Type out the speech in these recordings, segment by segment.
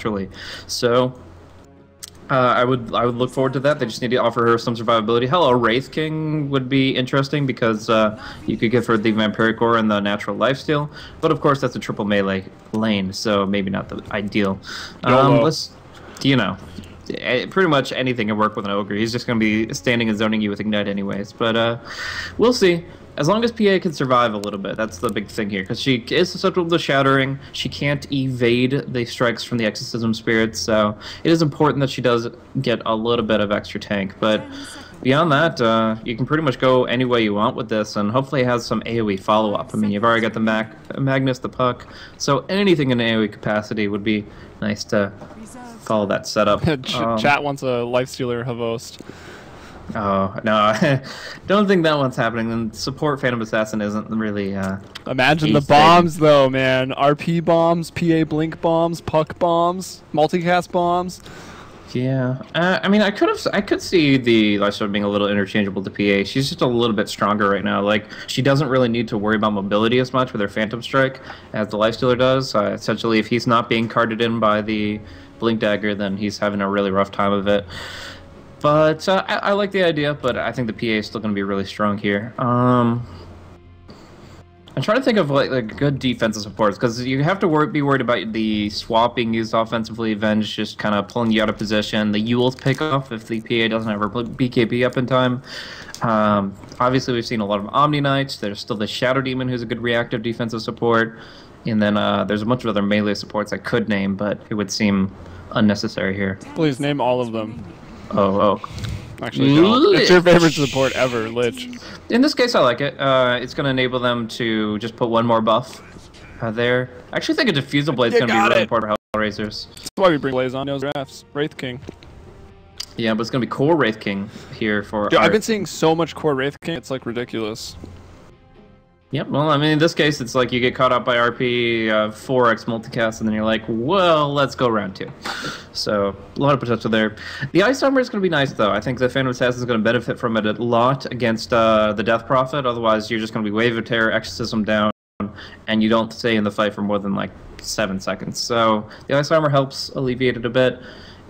naturally. So I would look forward to that. They just need to offer her some survivability. Hell, a Wraith King would be interesting because you could give her the Vampiric Aura and the natural lifesteal. But of course, that's a triple melee lane, so maybe not the ideal. Pretty much anything can work with an Ogre. He's just going to be standing and zoning you with Ignite anyways. But we'll see. As long as PA can survive a little bit, that's the big thing here. Because she is susceptible to Shattering. She can't evade the strikes from the Exorcism Spirits. So it is important that she does get a little bit of extra tank. But beyond that, you can pretty much go any way you want with this. And hopefully it has some AoE follow-up. I mean, you've already got the Magnus, the Puck. So anything in AoE capacity would be nice to follow that setup. Chat wants a Lifestealer Havost. Oh, no, I don't think that one's happening. And support Phantom Assassin isn't really, Imagine the bombs, though, man. RP bombs, PA Blink bombs, Puck bombs, multicast bombs. Yeah. I mean, I could see the Lifestealer being a little interchangeable to PA. She's just a little bit stronger right now. Like, she doesn't really need to worry about mobility as much with her Phantom Strike as the Lifestealer does. Essentially, if he's not being carded in by the Blink Dagger, then he's having a really rough time of it. But I like the idea, but I think the PA is still going to be really strong here. I'm trying to think of like good defensive supports, because you have to be worried about the swap being used offensively, Venge just kind of pulling you out of position, the Yule's pick off if the PA doesn't have her BKB up in time. Obviously, we've seen a lot of Omni Knights. There's still the Shadow Demon, who's a good reactive defensive support. And then there's a bunch of other melee supports I could name, but it would seem unnecessary here. Please name all of them. Oh. Actually, don't. It's your favorite support ever, Lich. In this case, I like it. It's going to enable them to just put one more buff there. I actually think a Diffusal Blade is going to be really important for HellRaisers. That's why we bring Blaze on those drafts. Wraith King. Yeah, but it's going to be Core Wraith King here for Dude, I've been seeing so much Core Wraith King, it's like ridiculous. Yep, well, I mean, in this case, it's like you get caught up by RP, 4x multicast, and then you're like, well, let's go round 2. So, a lot of potential there. The Ice Armor is going to be nice, though. I think the Phantom Assassin is going to benefit from it a lot against the Death Prophet. Otherwise, you're just going to be Wave of Terror, Exorcism down, and you don't stay in the fight for more than, like, 7 seconds. So, the Ice Armor helps alleviate it a bit.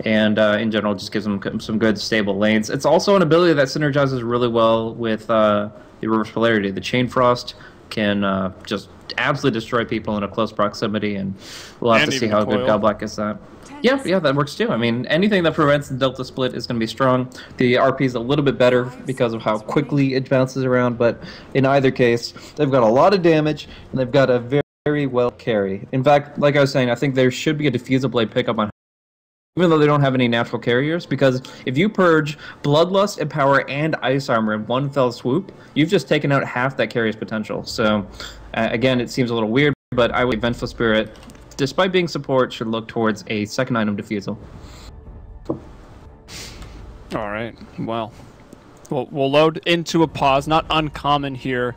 And in general, just gives them some good, stable lanes. It's also an ability that synergizes really well with the Reverse Polarity. The Chain Frost can just absolutely destroy people in a close proximity, and we'll have to see how good Godblack is that. Yeah, that works too. I mean, anything that prevents the Delta Split is going to be strong. The RP is a little bit better because of how quickly it bounces around, but in either case, they've got a lot of damage, and they've got a very well carry. In fact, like I was saying, I think there should be a Diffusal Blade pickup on, even though they don't have any natural carriers, because if you purge Bloodlust, Empower, and Ice Armor in one fell swoop, you've just taken out half that carrier's potential. So, again, it seems a little weird, but I would Vengeful Spirit, despite being support, should look towards a second item Diffusal. Alright, well, we'll load into a pause, not uncommon here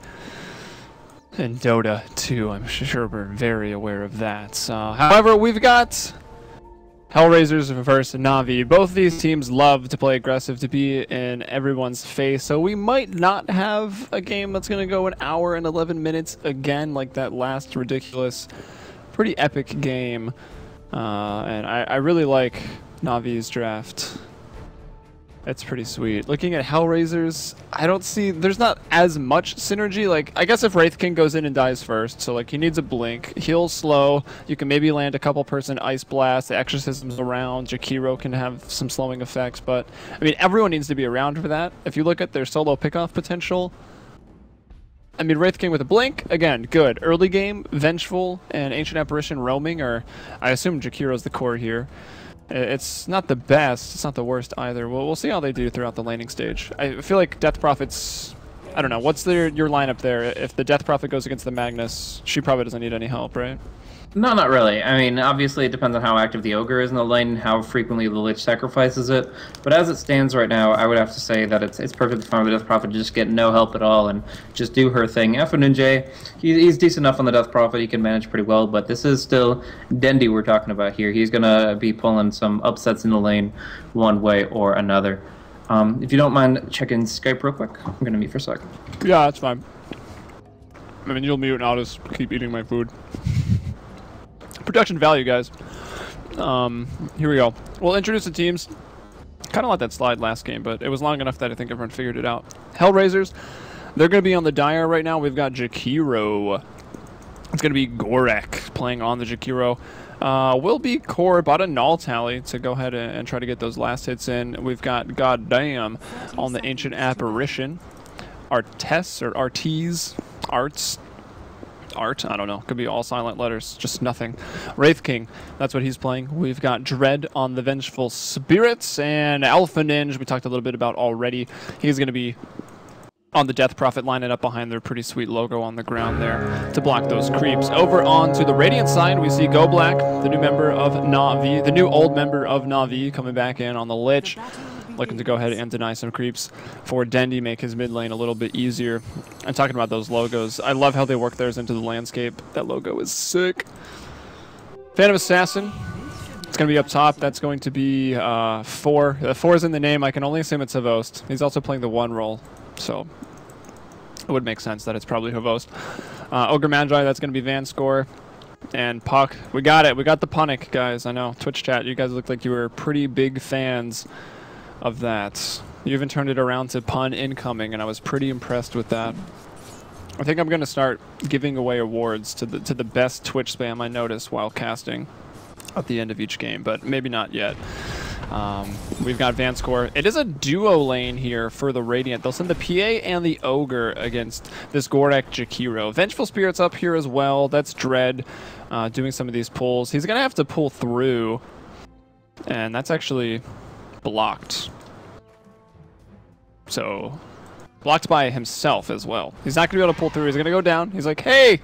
in Dota 2. I'm sure we're very aware of that. However, we've got HellRaisers versus Na'Vi. Both these teams love to play aggressive, to be in everyone's face, so we might not have a game that's going to go an hour and 11 minutes again, like that last ridiculous, pretty epic game. And I really like Na'Vi's draft. It's pretty sweet. Looking at HellRaisers, I don't see, there's not as much synergy. Like, I guess if Wraith King goes in and dies first, so like he needs a blink, heals slow, you can maybe land a couple person Ice Blast, the Exorcism's around, Jakiro can have some slowing effects, but I mean, everyone needs to be around for that. If you look at their solo pickoff potential, I mean, Wraith King with a blink, again, good. Early game, Vengeful and Ancient Apparition roaming, or I assume Jakiro's the core here. It's not the best, it's not the worst either. We'll see how they do throughout the laning stage. I feel like Death Prophet's, I don't know, what's your lineup there? If the Death Prophet goes against the Magnus, she probably doesn't need any help, right? No, not really. I mean, obviously it depends on how active the Ogre is in the lane and how frequently the Lich sacrifices it. But as it stands right now, I would have to say that it's perfectly fine for the Death Prophet to just get no help at all and just do her thing. Ninja, he's decent enough on the Death Prophet, he can manage pretty well, but this is still Dendi we're talking about here. He's going to be pulling some upsets in the lane one way or another. If you don't mind checking Skype real quick, I'm going to mute for a sec. Yeah, that's fine. I mean, you'll mute and I'll just keep eating my food. Production value, guys. Here we go. We'll introduce the teams. Kind of let that slide last game, but it was long enough that I think everyone figured it out. HellRaisers, they're going to be on the Dire right now. We've got Jakiro. It's going to be Gorek playing on the Jakiro. Will be Core, about a null tally to go ahead and try to get those last hits in. We've got Goddamn on the Ancient Apparition. Artes or Artes, Arts. Art, I don't know, could be all silent letters, just nothing. Wraith King, that's what he's playing. We've got Dread on the Vengeful Spirits, and Alpha Ninja, we talked a little bit about already. He's going to be on the Death Prophet, lining up behind their pretty sweet logo on the ground there to block those creeps. Over on to the Radiant side, we see Go Black, the new member of Na'Vi, the new old member of Na'Vi, coming back in on the Lich. Looking to go ahead and deny some creeps for Dendy, make his mid lane a little bit easier. And talking about those logos, I love how they work theirs into the landscape. That logo is sick. Phantom Assassin, it's going to be up top. That's going to be 4. 4 is in the name. I can only assume it's Havost. He's also playing the 1 role, so it would make sense that it's probably Havost. Ogre Magi, that's going to be Vanscore. And Puck, we got it. We got the Punic, guys. I know, Twitch chat, you guys look like you were pretty big fans of that. You even turned it around to pun incoming, and I was pretty impressed with that. I think I'm going to start giving away awards to the best Twitch spam I notice while casting at the end of each game, but maybe not yet. We've got Vanscore. It is a duo lane here for the Radiant. They'll send the PA and the Ogre against this Gorek Jakiro. Vengeful Spirits up here as well. That's Dread doing some of these pulls. He's going to have to pull through, and that's actually blocked. So, blocked by himself as well. He's not going to be able to pull through. He's going to go down. He's like, hey,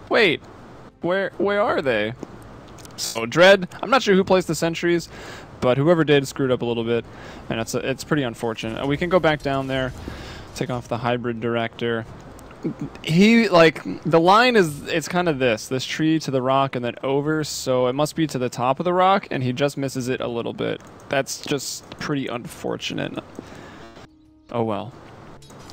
wait, where are they? So, Dread, I'm not sure who placed the sentries, but whoever did screwed up a little bit, and it's pretty unfortunate. We can go back down there, take off the Hybrid Director. The line is, it's kind of this tree to the rock and then over, so it must be to the top of the rock, and he just misses it a little bit. That's just pretty unfortunate. Oh well.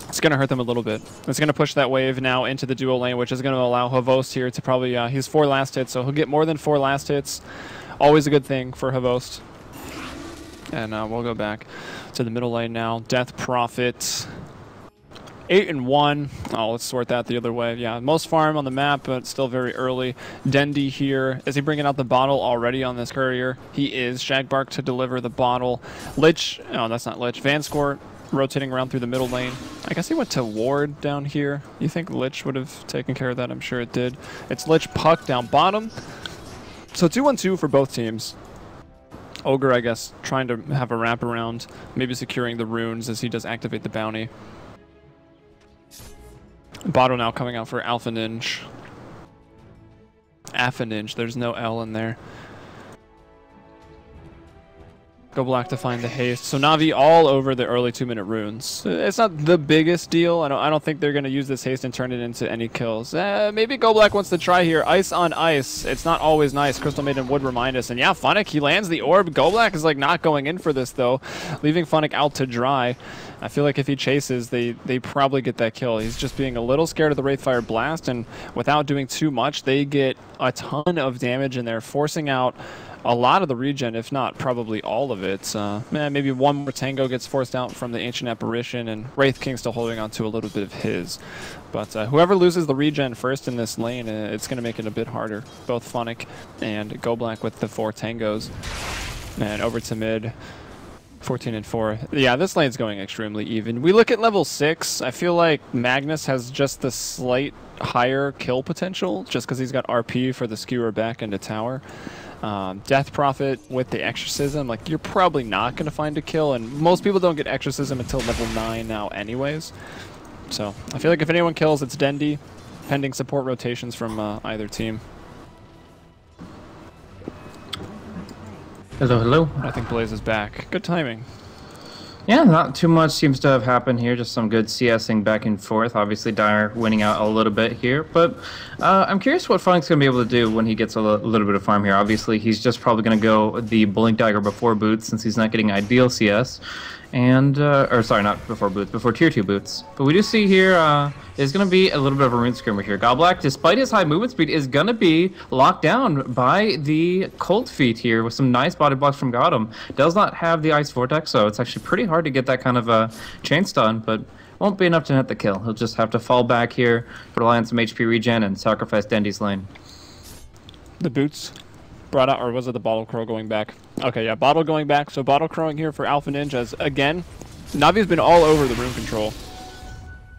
It's going to hurt them a little bit. It's going to push that wave now into the duo lane, which is going to allow Havost here to probably, he's 4 last hits, so he'll get more than 4 last hits. Always a good thing for Havost. And we'll go back to the middle lane now. Death Prophet. 8 and 1. Oh, let's sort that the other way. Yeah, most farm on the map, but still very early. Dendy here. Is he bringing out the bottle already on this courier? He is. Shagbark to deliver the bottle. Lich. Oh, that's not Lich. Vanscore rotating around through the middle lane. I guess he went to Ward down here. You think Lich would have taken care of that? I'm sure it did. It's Lich Puck down bottom. So 2-1-2 for both teams. Ogre, I guess, trying to have a wraparound. Maybe securing the runes as he does activate the bounty. Bottle now coming out for Alpha Ninja. Alpha Ninja, there's no L in there. Go Black to find the haste. So Na'Vi all over the early 2-minute runes. It's not the biggest deal. I don't think they're going to use this haste and turn it into any kills. Maybe Go Black wants to try here. Ice on ice. It's not always nice. Crystal Maiden would remind us. And yeah, Funnick, he lands the orb. Go Black is like not going in for this though, leaving Funnick out to dry. I feel like if he chases, they probably get that kill. He's just being a little scared of the Wraithfire Blast, and without doing too much, they get a ton of damage in there, forcing out a lot of the regen, if not probably all of it. Maybe one more Tango gets forced out from the Ancient Apparition, and Wraith King still holding on to a little bit of his. But whoever loses the regen first in this lane, it's going to make it a bit harder. Both Funnick and Go Black with the 4 Tangos. And over to mid. 14 and 4. Yeah, this lane's going extremely even. We look at level 6. I feel like Magnus has just the slight higher kill potential, just because he's got RP for the skewer back into tower. Death Prophet with the Exorcism, like, you're probably not going to find a kill, and most people don't get Exorcism until level 9 now anyways. So I feel like if anyone kills, it's Dendy, pending support rotations from either team. Hello, hello. I think Blaze is back. Good timing. Yeah, not too much seems to have happened here. Just some good CSing back and forth. Obviously, Dire winning out a little bit here. But I'm curious what Funk's going to be able to do when he gets a little bit of farm here. Obviously, he's just probably going to go the Blink Dagger before Boots since he's not getting ideal CS. And, or sorry, not before boots, before tier 2 boots. But we do see here, is going to be a little bit of a rune screamer here. Godblack, despite his high movement speed, is going to be locked down by the Cold Feet here with some nice body blocks from Gotham. Does not have the Ice Vortex, so it's actually pretty hard to get that kind of a chain stun, but won't be enough to net the kill. He'll just have to fall back here, rely on some HP regen, and sacrifice Dendy's lane. The boots brought out, or was it the bottle crow going back? Okay, yeah, bottle going back. So bottle crowing here for Alpha Ninja as, again, Navi's been all over the rune control.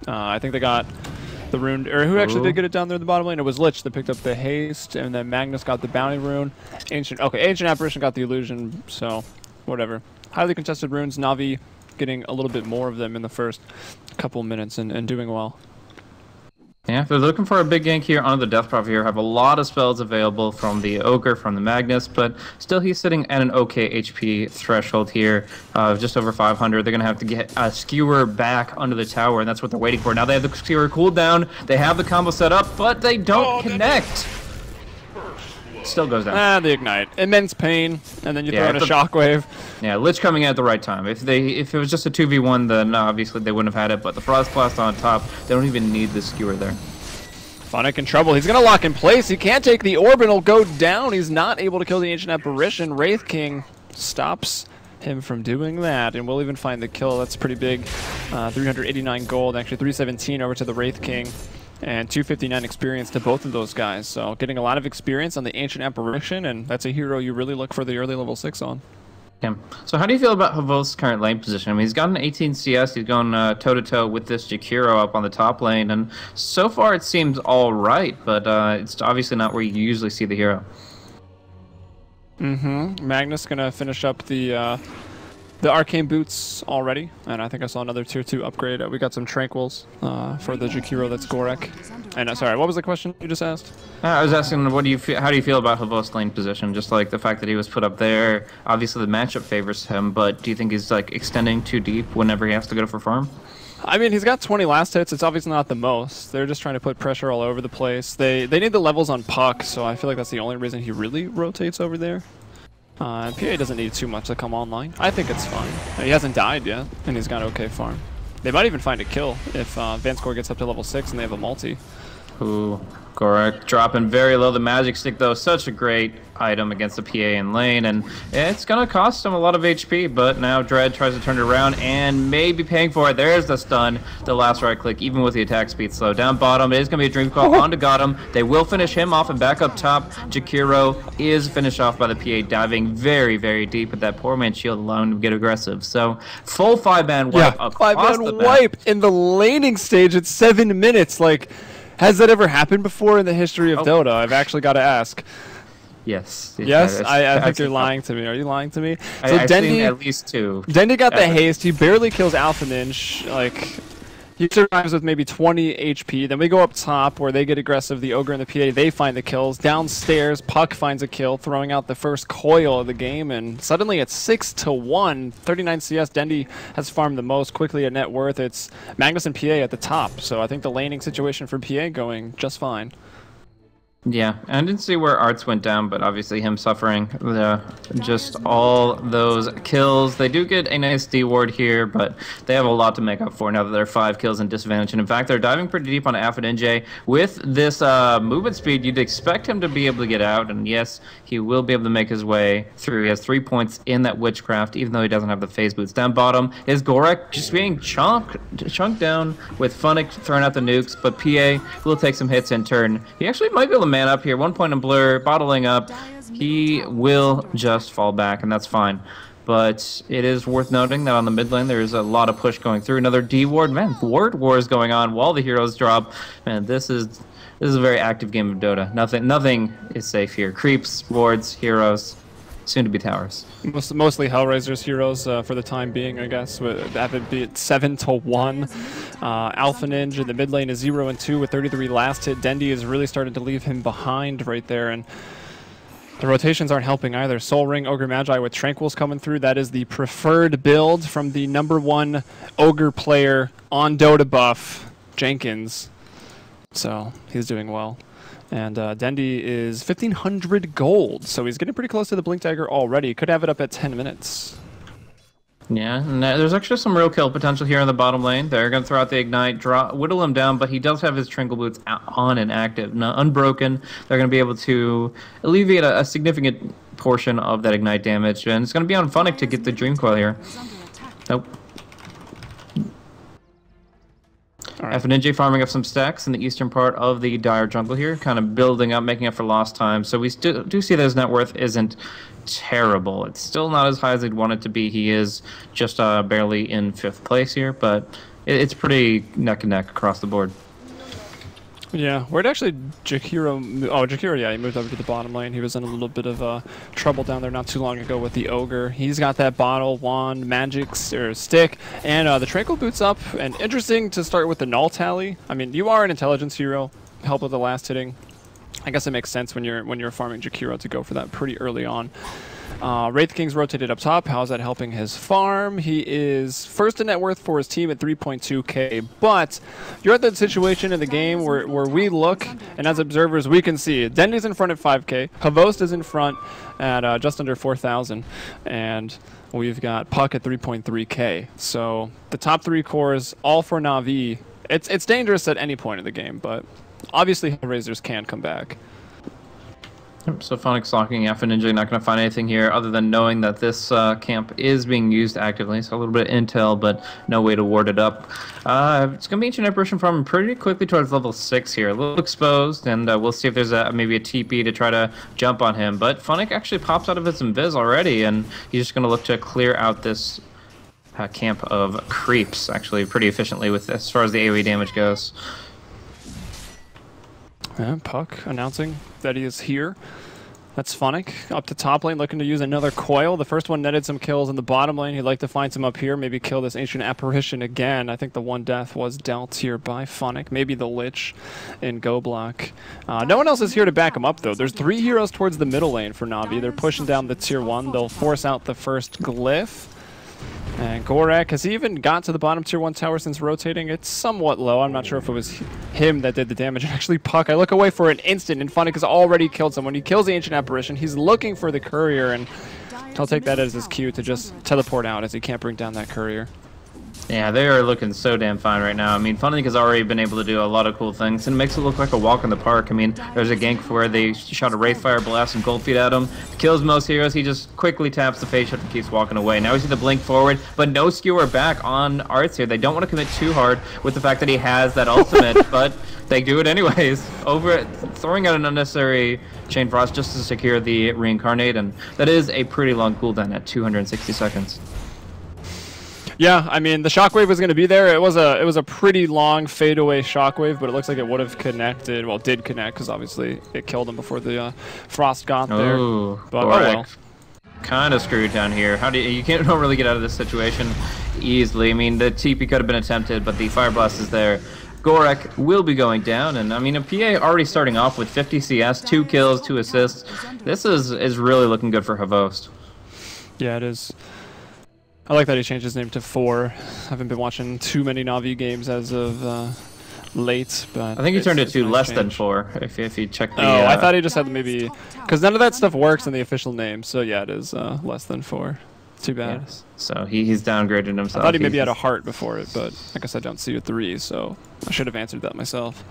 I think they got the rune, or who actually did get it down there in the bottom lane? It was Lich that picked up the haste, and then Magnus got the bounty rune. Ancient Apparition got the illusion, so whatever. Highly contested runes, Navi getting a little bit more of them in the first couple minutes and doing well. Yeah, if they're looking for a big gank here on the Death Prophet here, have a lot of spells available from the Ogre, from the Magnus, but still he's sitting at an okay HP threshold here, just over 500. They're going to have to get a Skewer back under the tower, and that's what they're waiting for. Now they have the Skewer cooldown, they have the combo set up, but they don't connect. Still goes down. The Ignite. Immense pain, and then you throw in a Shockwave. Yeah, Lich coming in at the right time. If it was just a 2v1, then obviously they wouldn't have had it, but the Frost Blast on top, they don't even need the Skewer there. Funnick in trouble. He's going to lock in place. He can't take the orb, and it'll go down. He's not able to kill the Ancient Apparition. Wraith King stops him from doing that, and we'll even find the kill. That's pretty big. 389 gold, actually 317 over to the Wraith King. And 259 experience to both of those guys. So getting a lot of experience on the Ancient Apparition, and that's a hero you really look for the early level 6 on. Yeah. So how do you feel about Havos's current lane position? I mean, he's got an 18 CS. He's going toe-to-toe with this Jakiro up on the top lane, and so far it seems all right, but it's obviously not where you usually see the hero. Magnus going to finish up the Arcane Boots already, and I think I saw another tier 2 upgrade. We got some Tranquils for the Jakiro that's Gorek. And sorry, what was the question you just asked? I was asking, how do you feel about Havos's lane position? Just like the fact that he was put up there. Obviously, the matchup favors him, but do you think he's like extending too deep whenever he has to go for farm? I mean, he's got 20 last hits. It's obviously not the most. They're just trying to put pressure all over the place. They need the levels on Puck, so I feel like that's the only reason he really rotates over there. And PA doesn't need too much to come online. I think it's fine. He hasn't died yet, and he's got okay farm. They might even find a kill if Vanscore gets up to level 6 and they have a multi. Ooh, Gorek dropping very low. The Magic Stick, though, such a great item against the PA in lane, and it's going to cost him a lot of HP, but now Dread tries to turn it around and maybe paying for it. There's the stun, the last right click, even with the attack speed slow. Down bottom, it is going to be a Dream Call onto Gotham. They will finish him off, and back up top, Jakiro is finished off by the PA, diving very, very deep with that poor man shield alone to get aggressive. So, full 5-man wipe across 5-man wipe in the laning stage at 7 minutes. Like, has that ever happened before in the history of Dota? I've actually got to ask. Yes. Yes, I think you're lying to me. Are you lying to me? So I've seen at least 2. Dendy got the haste. He barely kills Alpha Ninja. Like, he survives with maybe 20 HP. Then we go up top where they get aggressive. The Ogre and the PA, they find the kills. Downstairs, Puck finds a kill, throwing out the first coil of the game. And suddenly it's 6-1. 39 CS. Dendy has farmed the most. Quickly at net worth. It's Magnus and PA at the top. So I think the laning situation for PA going just fine. Yeah, I didn't see where Arts went down, but obviously him suffering just all those kills. They do get a nice D ward here, but they have a lot to make up for now that they're 5 kills in disadvantage. And in fact, they're diving pretty deep on Alpha NJ. With this movement speed, you'd expect him to be able to get out, and yes, he will be able to make his way through. He has 3 points in that Witchcraft, even though he doesn't have the phase boots. Down bottom is Gorek just being chunked down with Funnick throwing out the nukes, but PA will take some hits in turn. He actually might be able to man up here. 1 point in Blur, bottling up. He will just fall back, and that's fine. But it is worth noting that on the mid lane, there's a lot of push going through. Another D ward. Man, ward war is going on while the heroes drop. Man, this is a very active game of Dota. Nothing is safe here. Creeps, wards, heroes, soon to be towers. Mostly HellRaisers heroes for the time being, I guess. That would be at 7-1. Alpha Ninja in the mid lane is 0-2 with 33 last hit. Dendy is really starting to leave him behind right there, and the rotations aren't helping either. Soul Ring, Ogre Magi with Tranquils coming through. That is the preferred build from the #1 Ogre player on Dota buff, Jenkins. So he's doing well. And Dendy is 1,500 gold, so he's getting pretty close to the Blink Dagger already. Could have it up at 10 minutes. Yeah, and there's actually some real kill potential here in the bottom lane. They're going to throw out the Ignite, whittle him down, but he does have his Trinkle Boots on and active. Unbroken, they're going to be able to alleviate a significant portion of that Ignite damage, and it's going to be on Funnick to get the Dream Coil here. Nope. Right. FNJ farming up some stacks in the eastern part of the Dire jungle here, kind of building up, making up for lost time. So we do see that his net worth isn't terrible. It's still not as high as he'd want it to be. He is just barely in 5th place here, but it's pretty neck and neck across the board. Yeah, where'd actually Jakiro... Oh, Jakiro, yeah, he moved over to the bottom lane. He was in a little bit of trouble down there not too long ago with the Ogre. He's got that bottle, wand, magic, or stick, and the Tranquil Boots up. And interesting to start with the null tally. I mean, you are an intelligence hero. Help with the last hitting. I guess it makes sense when you're farming Jakiro to go for that pretty early on. Wraith King's rotated up top. How's that helping his farm? He is first in net worth for his team at 3.2k, but you're at that situation in the game where we look, and as observers we can see Dendy's in front at 5k, Havost is in front at just under 4,000, and we've got Puck at 3.3k. So the top 3 cores, all for Na'Vi. It's dangerous at any point in the game, but obviously HellRaisers can come back. So Phoenix locking FNJ not going to find anything here other than knowing that this camp is being used actively. So a little bit of intel, but no way to ward it up. It's going to be Ancient Apparition farming pretty quickly towards level 6 here. A little exposed, and we'll see if there's maybe a TP to try to jump on him. But Funnick actually pops out of his invis already, and he's just going to look to clear out this camp of creeps actually pretty efficiently with this, as far as the AoE damage goes. Yeah, Puck announcing that he is here. That's Funnick up to top lane, looking to use another coil. The first one netted some kills in the bottom lane. He'd like to find some up here, maybe kill this Ancient Apparition again. I think the one death was dealt here by Funnick. Maybe the Lich in Go Block. No one else is here to back him up, though. There's 3 heroes towards the middle lane for Na'Vi. They're pushing down the tier 1. They'll force out the first glyph. And Gorak, has he even got to the bottom tier 1 tower since rotating? It's somewhat low. I'm not sure if it was him that did the damage. Actually, Puck, I look away for an instant, and Funnick has already killed someone. He kills the Ancient Apparition. He's looking for the courier, and I'll take that as his cue to just teleport out as he can't bring down that courier. Yeah, they are looking so damn fine right now. I mean, Funnick has already been able to do a lot of cool things, and it makes it look like a walk in the park. I mean, there's a gank where they shot a Wraithfire Blast and Gold Feet at him. Kills most heroes. He just quickly taps the face shift and keeps walking away. Now we see the blink forward, but no skewer back on Arts here. They don't want to commit too hard with the fact that he has that ultimate, but they do it anyways. Throwing out an unnecessary Chain Frost just to secure the Reincarnate, and that is a pretty long cooldown at 260 seconds. Yeah, I mean, the shockwave was going to be there. It was a pretty long fadeaway shockwave, but it looks like it would have connected. Well, did connect because obviously it killed him before the frost got there. But oh well. Kind of screwed down here. You don't really get out of this situation easily. I mean, the TP could have been attempted, but the Fire Blast is there. Gorak will be going down, and I mean, a PA already starting off with 50 CS, 2 kills, 2 assists. This is really looking good for Havost. Yeah, it is. I like that he changed his name to 4. Haven't been watching too many Na'Vi games as of late, but I think he turned it to less than 4. If you check the. Oh, I thought he just had maybe because none of that stuff works in the official name. So yeah, it is less than 4. Too bad. Yes. So he's downgraded himself. I thought he maybe had a heart before it, but I guess I don't see a 3, so I should have answered that myself.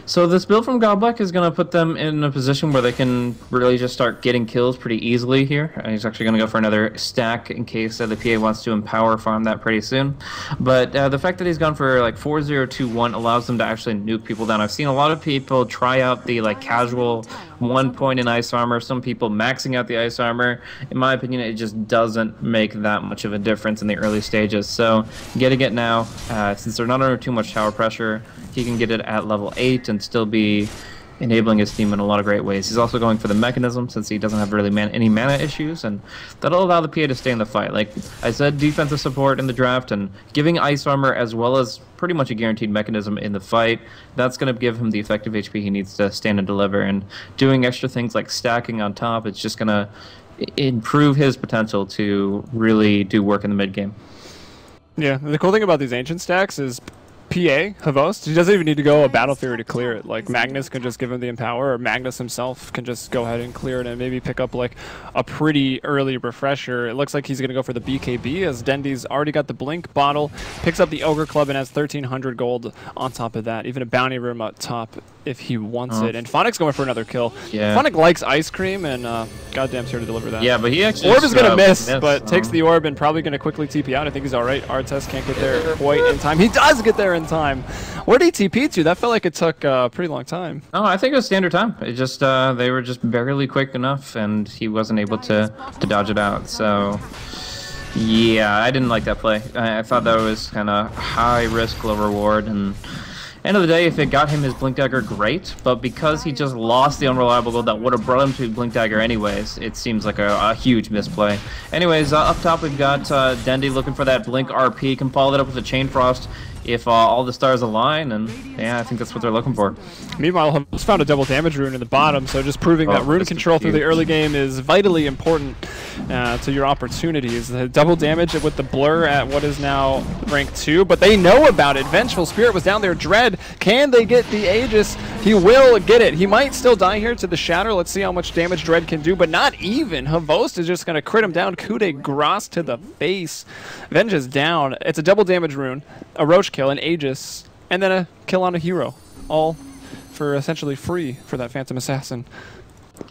So this build from Godblack is going to put them in a position where they can really just start getting kills pretty easily here. He's actually going to go for another stack in case the PA wants to empower farm that pretty soon. But the fact that he's gone for like 4-0-2-1 allows them to actually nuke people down. I've seen a lot of people try out the like casual 1 point in ice armor, some people maxing out the ice armor. In my opinion, it just doesn't make that much of a difference in the early stages. So getting it now, since they're not under too much tower pressure, he can get it at level 8 and still be enabling his team in a lot of great ways. He's also going for the mechanism since he doesn't have really any mana issues, and that'll allow the PA to stay in the fight. Like I said, defensive support in the draft and giving ice armor as well as pretty much a guaranteed mechanism in the fight, that's going to give him the effective HP he needs to stand and deliver. And doing extra things like stacking on top, it's just going to improve his potential to really do work in the mid game. Yeah, the cool thing about these ancient stacks is PA, Havost, he doesn't even need to go a Battle Fury to clear it. Like, Magnus can just give him the Empower, or Magnus himself can just go ahead and clear it and maybe pick up, like, a pretty early refresher. It looks like he's going to go for the BKB, as Dendy's already got the Blink bottle, picks up the Ogre Club, and has 1,300 gold on top of that. Even a Bounty Room up top if he wants it. And Phonic's going for another kill. Yeah. Phonic likes Ice Cream, and goddamn's here to deliver that. Yeah, but he actually... Orb is going to miss, but takes the Orb and probably going to quickly TP out. I think he's all right. Artest can't get there quite in time. He does get there in time. Where did he TP to? That felt like it took a pretty long time. No, I think it was standard time. It just they were just barely quick enough, and he wasn't able to dodge it out. So, yeah, I didn't like that play. I thought that was kind of high risk, low reward, and end of the day, if it got him his Blink Dagger, great. But because he just lost the unreliable gold that would have brought him to Blink Dagger anyways, it seems like a huge misplay. Anyways, up top we've got Dendy looking for that Blink RP. Can follow that up with a Chain Frost if all the stars align, and yeah, I think that's what they're looking for. Meanwhile, Havost found a double damage rune in the bottom, so just proving that rune control through the early game is vitally important to your opportunities. The double damage with the blur at what is now rank 2, but they know about it. Vengeful Spirit was down there. Dread, can they get the Aegis? He will get it. He might still die here to the Shatter. Let's see how much damage Dread can do, but not even. Havost is just going to crit him down. Coup de grace to the face. Venge is down. It's a double damage rune, a Roach kill, an Aegis, and then a kill on a hero. All for essentially free for that Phantom Assassin.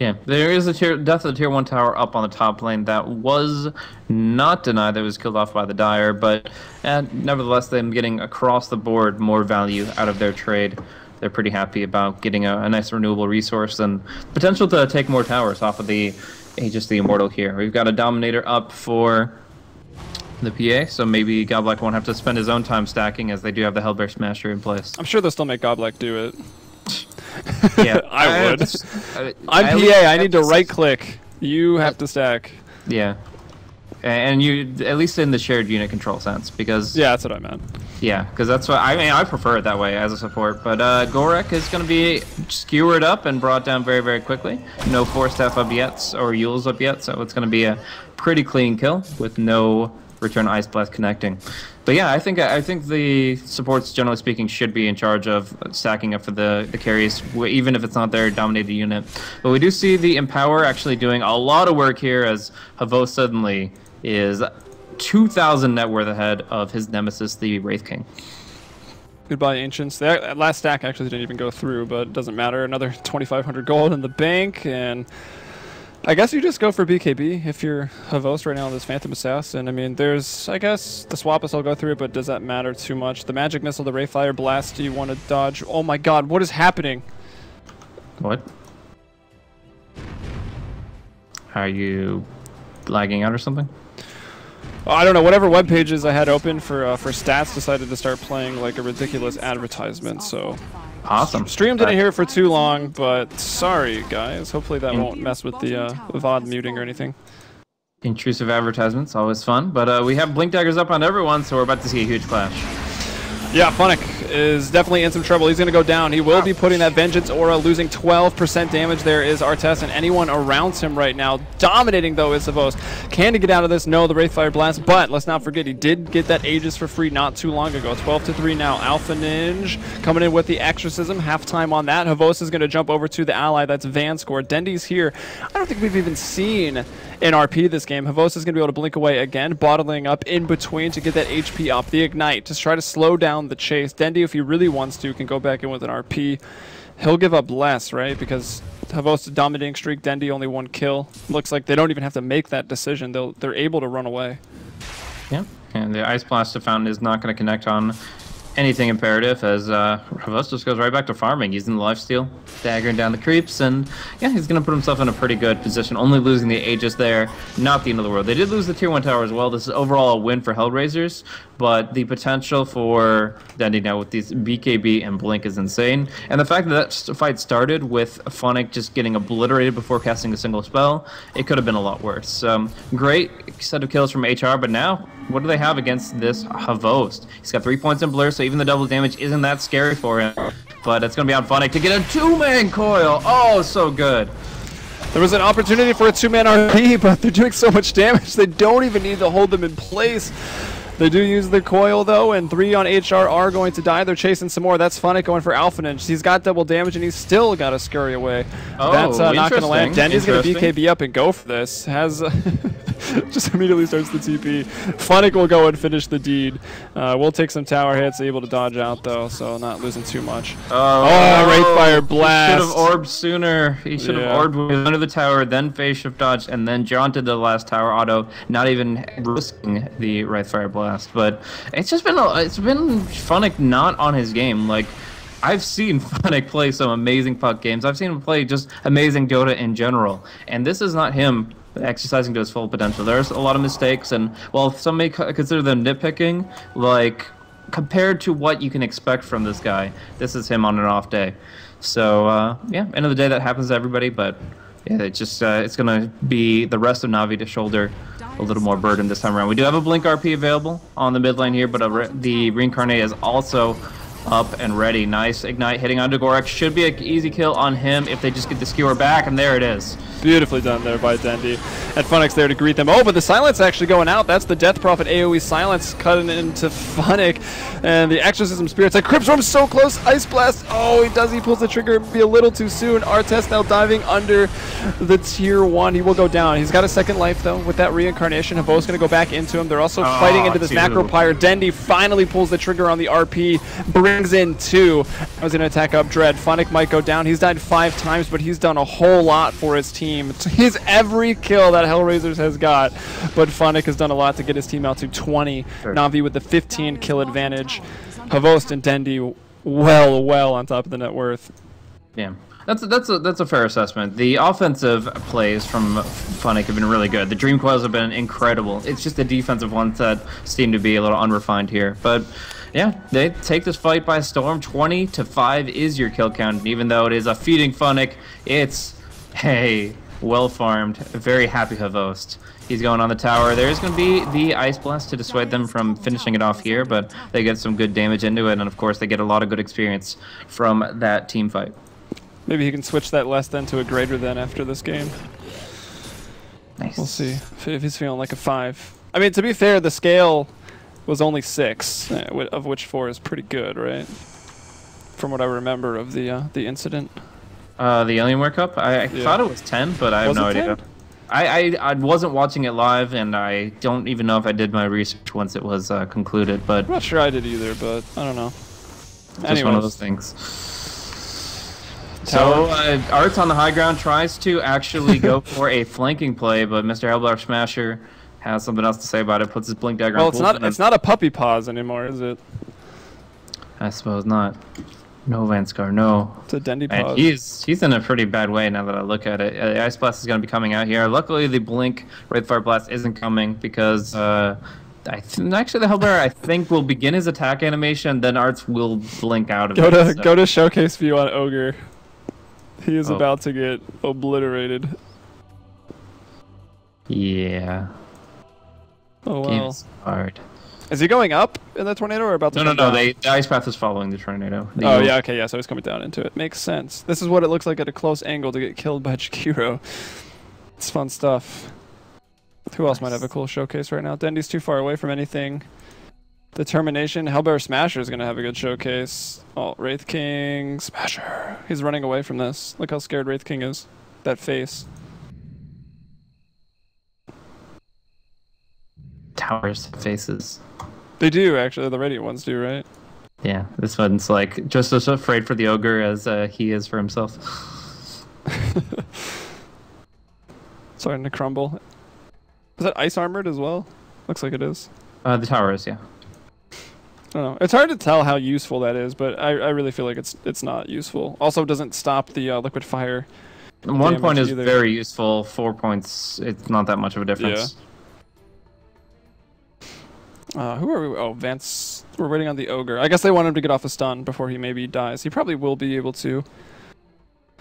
Yeah, there is a death of the tier 1 tower up on the top lane that was not denied, that was killed off by the Dire, but nevertheless, them getting across the board more value out of their trade. They're pretty happy about getting a nice renewable resource and potential to take more towers off of the Aegis the Immortal here. We've got a Dominator up for the PA, so maybe Godlike won't have to spend his own time stacking, as they do have the Hellbear Smasher in place. I'm sure they'll still make Godlike do it. Yeah, I would. I'm PA, I need to right-click. You have to stack. Yeah. And you, at least in the shared unit control sense, because... Yeah, that's what I meant. Yeah, because that's what... I mean, I prefer it that way as a support, but Gorek is going to be skewered up and brought down very, very quickly. No Force Staff up yet, or Yule's up yet, so it's going to be a pretty clean kill with no return Ice Blast connecting. But yeah, I think the supports, generally speaking, should be in charge of stacking up for the carries, even if it's not their dominated unit. But we do see the Empower actually doing a lot of work here, as Havost suddenly is 2,000 net worth ahead of his nemesis, the Wraith King. Goodbye, Ancients. That last stack actually didn't even go through, but it doesn't matter. Another 2,500 gold in the bank, and I guess you just go for BKB if you're Havost right now in this Phantom Assassin. I mean, there's, I guess, the Swappus will go through it, but does that matter too much? The Magic Missile, the Rayfire Blast, do you want to dodge? Oh my god, what is happening? What? Are you lagging out or something? I don't know, whatever web pages I had open for stats decided to start playing like a ridiculous advertisement, so... Awesome. Stream didn't hear it for too long, but sorry, guys. Hopefully that won't mess with the VOD muting or anything. Intrusive advertisements, always fun. But we have Blink Daggers up on everyone, so we're about to see a huge clash. Yeah, Phonic is definitely in some trouble. He's going to go down. He will be putting that Vengeance Aura, losing 12% damage. There is Artest and anyone around him right now. Dominating, though, is Havost. Can he get out of this? No, the Wraithfire Blast. But let's not forget, he did get that Aegis for free not too long ago. 12-3 now. Alpha Ninja coming in with the Exorcism. Halftime on that. Havost is going to jump over to the ally. That's Vanscore. Dendy's here. I don't think we've even seen an RP this game. Havost is going to be able to blink away again, bottling up in between to get that HP up. The Ignite, just try to slow down the chase. Dendy, if he really wants to, can go back in with an RP. He'll give up less, right? Because Havost dominating streak, Dendy only 1 kill. Looks like they don't even have to make that decision. They're able to run away. Yeah, and the Ice Blast Fountain is not going to connect on anything imperative, as Havost just goes right back to farming, using the lifesteal, daggering down the creeps, and yeah, he's going to put himself in a pretty good position, only losing the Aegis there, not the end of the world. They did lose the tier 1 tower as well. This is overall a win for HellRaisers, but the potential for Dendy now with these BKB and Blink is insane, and the fact that fight started with Phonic just getting obliterated before casting a single spell, it could have been a lot worse. Great set of kills from HR, but now, what do they have against this Havost? He's got 3 points in Blur, so even the double damage isn't that scary for him. But it's going to be on Phonic to get a 2-man coil. Oh, so good. There was an opportunity for a 2-man RP, but they're doing so much damage, they don't even need to hold them in place. They do use the coil, though, and 3 on HR are going to die. They're chasing some more. That's Funnick going for Alphanage. He's got double damage, and he's still got to scurry away. Oh, that's not going to land. Dendy's going to interesting. BKB up and go for this. Has just immediately starts the TP. Funnick will go and finish the deed. We'll take some tower hits, able to dodge out, though, so not losing too much. Oh, Wraithfire Blast. He should have orbed sooner. He should have orbed under the tower, then phase shift dodge, and then jaunted the last tower auto, not even risking the Wraithfire Blast. But it's just been Funnick not on his game. Like, I've seen Funnick play some amazing puck games. I've seen him play just amazing Dota in general, and this is not him exercising to his full potential. There's a lot of mistakes, and while some may consider them nitpicking, like, compared to what you can expect from this guy, this is him on an off day. So yeah, end of the day, that happens to everybody, but yeah, it's gonna be the rest of Navi to shoulder a little more burden this time around. We do have a Blink RP available on the mid lane here, but the Reincarnate is also up and ready. Nice Ignite hitting onto Gorex. Should be an easy kill on him if they just get the skewer back, and there it is. Beautifully done there by Dendy. And Funnick's there to greet them. Oh, but the silence actually going out. That's the Death Prophet AoE silence cutting into Funnick. And the Exorcism Spirits. Like, Cryptstorm's so close. Ice Blast. Oh, he does. He pulls the trigger. Be a little too soon. Artest now diving under the tier 1. He will go down. He's got a second life, though, with that reincarnation. Havo's going to go back into him. They're also fighting into this Macropyre. Dendy finally pulls the trigger on the RP. Brings in 2. I was going to attack up Dread. Funnick might go down. He's died 5 times, but he's done a whole lot for his team. He's every kill that HellRaisers has got, but Funnick has done a lot to get his team out to 20. Sure. Navi with the 15 kill advantage. Havost and Dendy well on top of the net worth. Yeah, that's a fair assessment. The offensive plays from Funnick have been really good. The Dream Coils have been incredible. It's just the defensive ones that seem to be a little unrefined here, but yeah, they take this fight by storm. 20-5 is your kill count, and even though it is a feeding Funnick, it's well farmed, very happy Havost. He's going on the tower. There's going to be the Ice Blast to dissuade them from finishing it off here, but they get some good damage into it, and of course they get a lot of good experience from that team fight. Maybe he can switch that less than to a greater than after this game. Nice. We'll see if he's feeling like a 5. I mean, to be fair, the scale was only 6, of which 4 is pretty good, right? From what I remember of the incident. The Alienware Cup? I thought it was 10, but I have no idea. I wasn't watching it live, and I don't even know if I did my research once it was concluded. But I'm not sure I did either, but I don't know. Just one of those things. So Arts on the high ground tries to actually go for a flanking play, but Mr. Hellblar Smasher has something else to say about it. Puts his blink dagger. Well, it's not a puppy paws anymore, is it? I suppose not. No, Vanskar, no. It's a Dendy pause. He's in a pretty bad way now that I look at it. The Ice Blast is going to be coming out here. Luckily, the Blink Wraithfire Blast isn't coming because actually the Hellbearer, I think, will begin his attack animation, then Arts will blink out of it. Go to showcase view on Ogre. He is about to get obliterated. Yeah. Oh, wow. Game's hard. Is he going up in the tornado or about to No. The Ice Path is following the tornado. Yeah, okay, yeah, so he's coming down into it. Makes sense. This is what it looks like at a close angle to get killed by Jakiro. It's fun stuff. Who else might have a cool showcase right now? Dendy's too far away from anything. Determination. Hellbearer Smasher is going to have a good showcase. Oh, Wraith King. Smasher. He's running away from this. Look how scared Wraith King is. That face. Towers faces. They do, actually. The Radiant ones do, right? Yeah, this one's like just as afraid for the Ogre as he is for himself. Starting to crumble. Is that ice armored as well? Looks like it is. The tower is, yeah. I don't know. It's hard to tell how useful that is, but I really feel like it's not useful. Also, doesn't stop the liquid fire. 1 point is very useful. 4 points, it's not that much of a difference. Yeah. Who are we? Oh, Vance. We're waiting on the Ogre. I guess they want him to get off a stun before he maybe dies. He probably will be able to.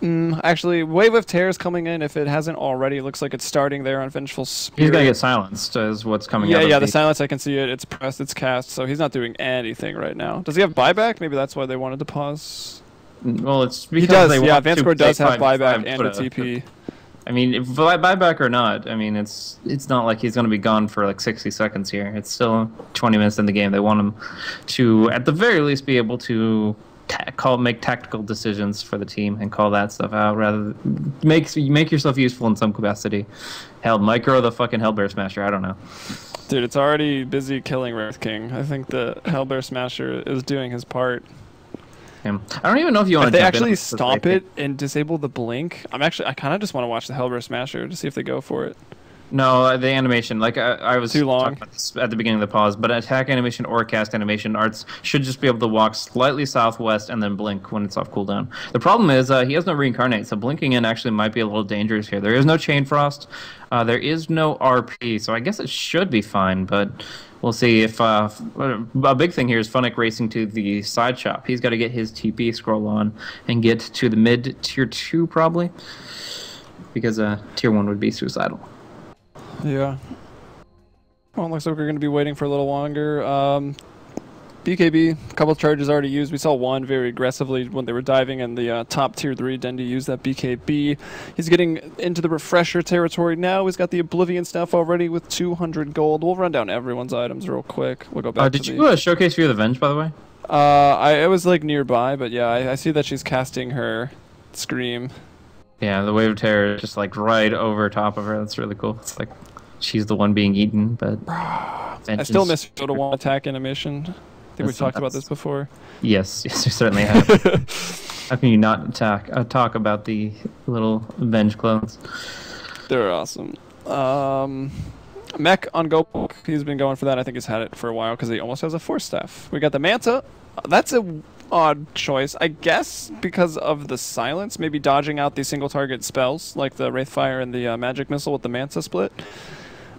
Actually, Wave of Tears coming in. If it hasn't already, it looks like it's starting there on Vengeful Spirit. He's going to get silenced is what's coming out. Yeah, the silence, I can see it. It's pressed, it's cast, so he's not doing anything right now. Does he have buyback? Maybe that's why they wanted to pause. Well, it's because he does, they yeah, want Vance to does have play buyback and a TP. I mean, if buyback or not, I mean, it's not like he's going to be gone for like 60 seconds here. It's still 20 minutes in the game. They want him to, at the very least, be able to make tactical decisions for the team and call that stuff out. Rather, make yourself useful in some capacity. Hell, micro the fucking Hellbear Smasher. I don't know. Dude, it's already busy killing Wraith King. I think the Hellbear Smasher is doing his part. I don't even know if you want to. If they actually stop it and disable the blink, I kind of just want to watch the Hellbear Smasher to see if they go for it. No, the animation, like I was too long talking about this at the beginning of the pause, but attack animation or cast animation arts should just be able to walk slightly southwest and then blink when it's off cooldown. The problem is he has no reincarnate, so blinking in actually might be a little dangerous here. There is no chain frost, there is no RP, so I guess it should be fine, but we'll see if a big thing here is Funnick racing to the side shop. He's got to get his TP scroll on and get to the mid tier 2 probably, because tier 1 would be suicidal. Yeah. Well, it looks like we're going to be waiting for a little longer. BKB, a couple of charges already used. We saw one very aggressively when they were diving in the top tier 3. Dendi used that BKB. He's getting into the refresher territory now. He's got the Oblivion stuff already with 200 gold. We'll run down everyone's items real quick. We'll go back to did you showcase Fear the Venge, by the way? I was like nearby, but yeah, I see that she's casting her Scream. Yeah, the Wave of Terror is just like right over top of her. That's really cool. It's like she's the one being eaten, but I still miss Dota 1 attack animation. I think we talked about this before. Yes, we certainly have. How can you not talk about the little Venge clones? They're awesome. Mech on Go. He's been going for that. I think he's had it for a while because he almost has a Force Staff. We got the Manta. That's a odd choice, I guess, because of the silence. Maybe dodging out these single target spells like the Wraithfire and the Magic Missile with the Manta split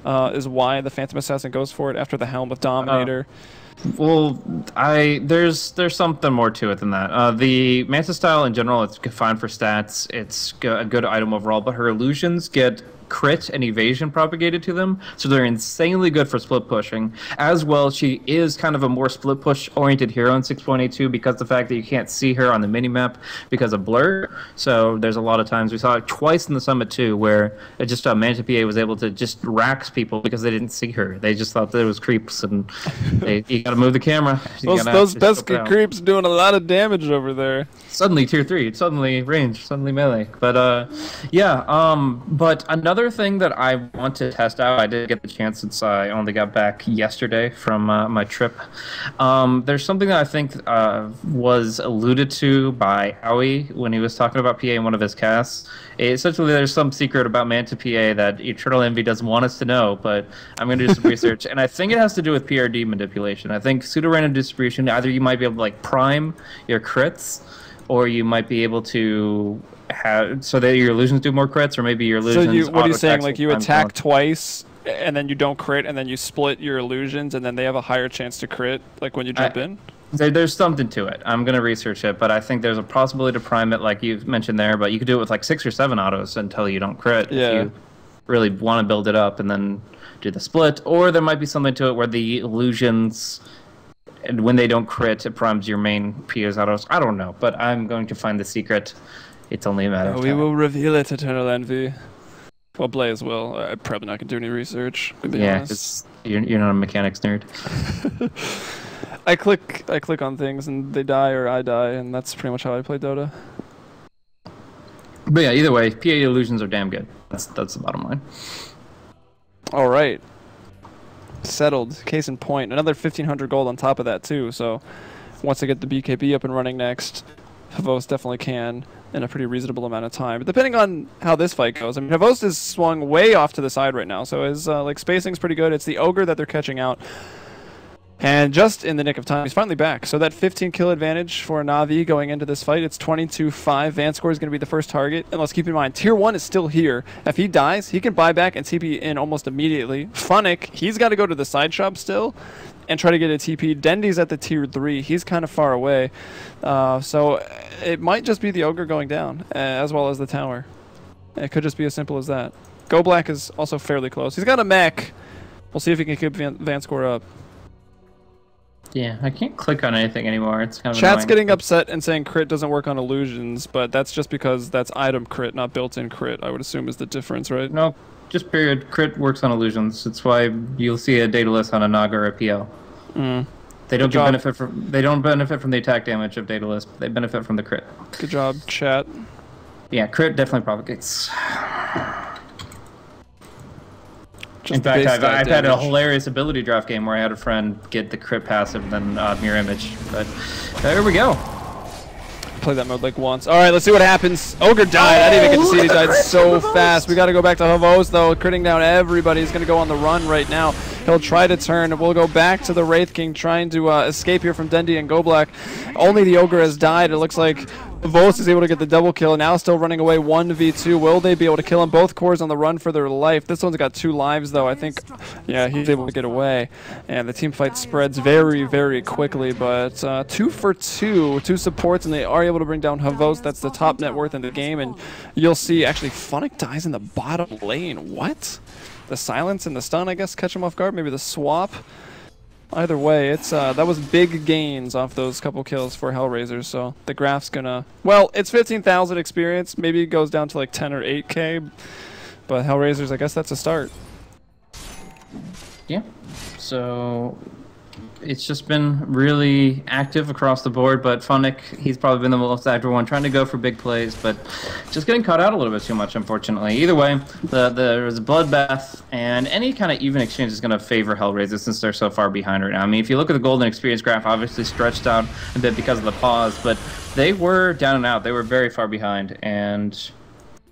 is why the Phantom Assassin goes for it after the Helm of Dominator. Well, there's something more to it than that. The Manta style in general, it's fine for stats. It's a good item overall, but her illusions get crit and evasion propagated to them, so they're insanely good for split pushing. As well, she is kind of a more split push oriented hero in 6.82 because of the fact that you can't see her on the minimap because of blur. So there's a lot of times, we saw it twice in the summit too, where it just Manta PA was able to just rack people because they didn't see her. They just thought that it was creeps, and you gotta move the camera. Those pesky creeps doing a lot of damage over there. Suddenly tier 3, suddenly range, suddenly melee. But but another thing that I want to test out, I did get the chance since I only got back yesterday from my trip. There's something that I think was alluded to by Howie when he was talking about PA in one of his casts. Essentially, there's some secret about Manta PA that Eternal Envy doesn't want us to know, but I'm going to do some research, and I think it has to do with PRD manipulation. I think pseudo-random distribution, either you might be able to like prime your crits, or you might be able to have so that your illusions do more crits, or maybe your illusions. So what are you saying? Like you attack twice, and then you don't crit, and then you split your illusions, and then they have a higher chance to crit, like when you jump in? There's something to it. I'm going to research it, but I think there's a possibility to prime it, like you mentioned there, but you could do it with like 6 or 7 autos until you don't crit. Yeah. If you really want to build it up and then do the split, or there might be something to it where the illusions, and when they don't crit, it primes your main PO's autos. I don't know, but I'm going to find the secret. It's only a matter of time. We will reveal it, Eternal Envy. Well, Blaze will. I'm probably not going to do any research, to be honest. You're not a mechanics nerd. I click on things and they die or I die, and that's pretty much how I play Dota. But yeah, either way, PA illusions are damn good. That's the bottom line. All right. Settled. Case in point. Another 1,500 gold on top of that too. So once I get the BKB up and running next, Havost definitely can in a pretty reasonable amount of time. But depending on how this fight goes, I mean, Havost is swung way off to the side right now, so his like spacing's pretty good. It's the Ogre that they're catching out. And just in the nick of time, he's finally back. So that 15 kill advantage for Na'Vi going into this fight, it's 22-5. Vanscore is going to be the first target. And let's keep in mind, Tier 1 is still here. If he dies, he can buy back and TP in almost immediately. Funnick, he's got to go to the side shop still and try to get a TP. Dendi's at the Tier 3. He's kind of far away. So it might just be the Ogre going down, as well as the tower. It could just be as simple as that. Go Black is also fairly close. He's got a mech. We'll see if he can keep Vanscore up. Yeah, I can't click on anything anymore. It's kind of Chat's annoying. getting upset and saying crit doesn't work on illusions, but that's just because that's item crit, not built-in crit, I would assume is the difference, right? No, just period. Crit works on illusions. That's why you'll see a Daedalus on a Naga or a PL. They don't benefit from the attack damage of Daedalus, but they benefit from the crit. Good job, chat. Yeah, crit definitely propagates. Just In fact, I've had a damage. hilarious ability draft game where I had a friend get the crit passive and then mirror image. But there we go. Play that mode like once. All right, let's see what happens. Ogre died. I didn't even get to see it. He died so fast. We got to go back to Havos, though. Critting down everybody. He's going to go on the run right now. He'll try to turn. We'll go back to the Wraith King trying to escape here from Dendi and Goblak. Only the Ogre has died. It looks like Havos is able to get the double kill. Now still running away 1v2. Will they be able to kill him? Both cores on the run for their life. This one's got 2 lives, though. I think, yeah, he's able to get away. And the team fight spreads very, very quickly. But 2 for 2. 2 supports, and they are able to bring down Havos. That's the top net worth in the game. And you'll see, actually, Funnick dies in the bottom lane. What? The silence and the stun, I guess, catch him off guard. Maybe the swap. Either way, it's that was big gains off those couple kills for HellRaisers. So the graph's gonna, well, it's 15,000 experience. Maybe it goes down to like 10 or 8K. But HellRaisers, I guess that's a start. Yeah. So it's just been really active across the board, but Funnick, he's probably been the most active one, trying to go for big plays, but just getting caught out a little bit too much, unfortunately. Either way, there's a bloodbath, and any kind of even exchange is going to favor HellRaisers since they're so far behind right now. I mean, if you look at the golden experience graph, obviously stretched out a bit because of the pause, but they were down and out. They were very far behind, and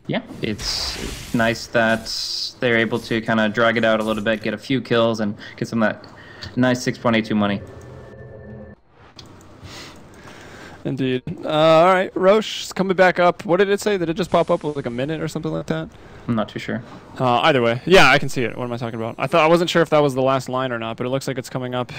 yeah, it's nice that they're able to kind of drag it out a little bit, get a few kills, and get some of that nice 6.82 money. Indeed. All right, Roche is coming back up. What did it say? Did it just pop up with like a minute or something like that? I'm not too sure. Either way, yeah, I can see it. What am I talking about? I wasn't sure if that was the last line or not, but it looks like it's coming up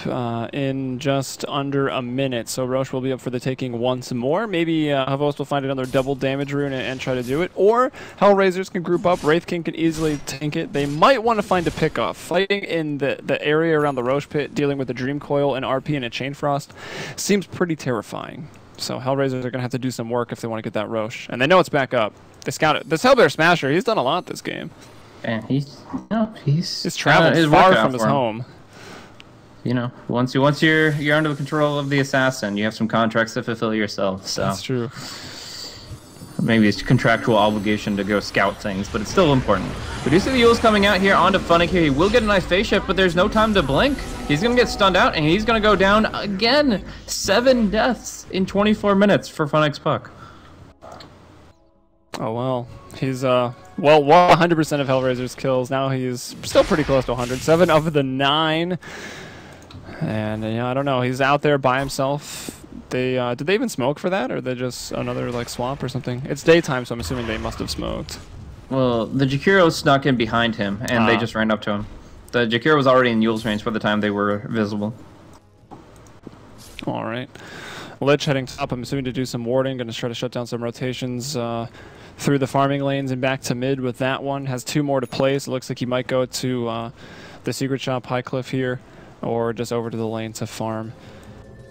in just under a minute. So Roche will be up for the taking once more. Maybe Havos will find another double damage rune and try to do it, or HellRaisers can group up. Wraith King can easily tank it. They might want to find a pickoff. Fighting in the area around the Roche pit, dealing with a Dream Coil, an RP, and a Chain Frost seems pretty terrifying. So HellRaisers are going to have to do some work if they want to get that Roche. And they know it's back up. They scout it. This Hellbear Smasher, he's done a lot this game. And he's traveled far from his home. You know, once you're under the control of the assassin, you have some contracts to fulfill yourself. So that's true. Maybe it's a contractual obligation to go scout things, but it's still important. We do see the Yules coming out here onto Funnick here. He will get a nice face shift, but there's no time to blink. He's going to get stunned out, and he's going to go down again. 7 deaths in 24 minutes for Funnick's puck. Oh, well. He's, well, 100% of HellRaisers kills. Now he's still pretty close to 100. 7 of the 9. And, yeah, I don't know. He's out there by himself. Did they even smoke for that, or they just another, like, swamp or something? It's daytime, so I'm assuming they must have smoked. Well, the Jakiro snuck in behind him, and they just ran up to him. The Jakiro was already in Yule's range by the time they were visible. All right. Lich heading top, I'm assuming to do some warding. Going to try to shut down some rotations through the farming lanes and back to mid with that one. Has 2 more to place. It looks like he might go to the secret shop, High Cliff here, or just over to the lane to farm.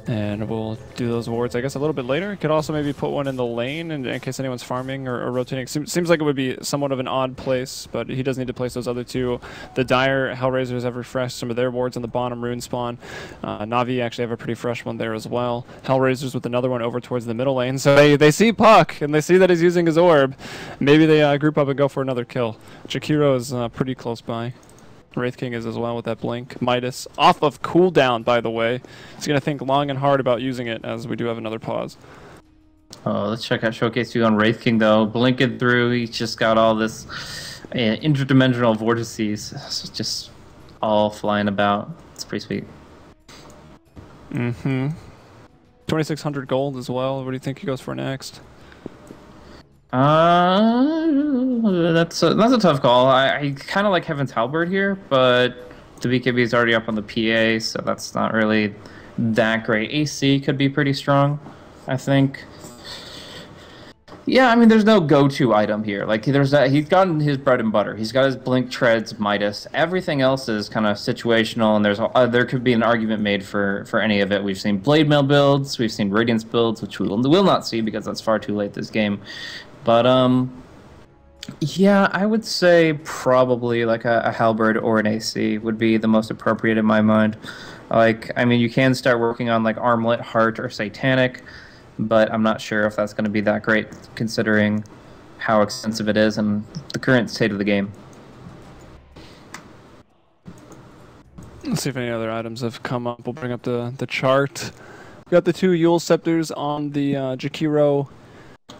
And we'll do those wards, I guess, a little bit later. Could also maybe put one in the lane in case anyone's farming or rotating. Seems like it would be somewhat of an odd place, but he does need to place those other 2. The Dire HellRaisers have refreshed some of their wards on the bottom rune spawn. Na'Vi actually have a pretty fresh one there as well. HellRaisers with another one over towards the middle lane. So they see Puck, and they see that he's using his orb. Maybe they group up and go for another kill. Jakiro is pretty close by. Wraith King is as well with that blink. Midas off of cooldown, by the way. He's going to think long and hard about using it, as we do have another pause. Oh, let's check out Showcase 2 on Wraith King, though. Blinking through, he's just got all this interdimensional vortices. It's just all flying about. It's pretty sweet. 2,600 gold as well. What do you think he goes for next? That's a tough call. I kind of like Heaven's Halberd here, but the BKB is already up on the PA, so that's not really that great. AC could be pretty strong, I think. Yeah, I mean, there's no go-to item here. Like, there's that he's gotten his bread and butter. He's got his Blink, Treads, Midas. Everything else is kind of situational, and there could be an argument made for any of it. We've seen Blade Mail builds, we've seen Radiance builds, which we will not see because that's far too late this game. But yeah, I would say probably like a Halberd or an AC would be the most appropriate in my mind. Like, I mean, you can start working on like Armlet, Heart, or Satanic, but I'm not sure if that's going to be that great considering how expensive it is and the current state of the game. Let's see if any other items have come up. We'll bring up the chart. We got the 2 Yule Scepters on the Jakiro.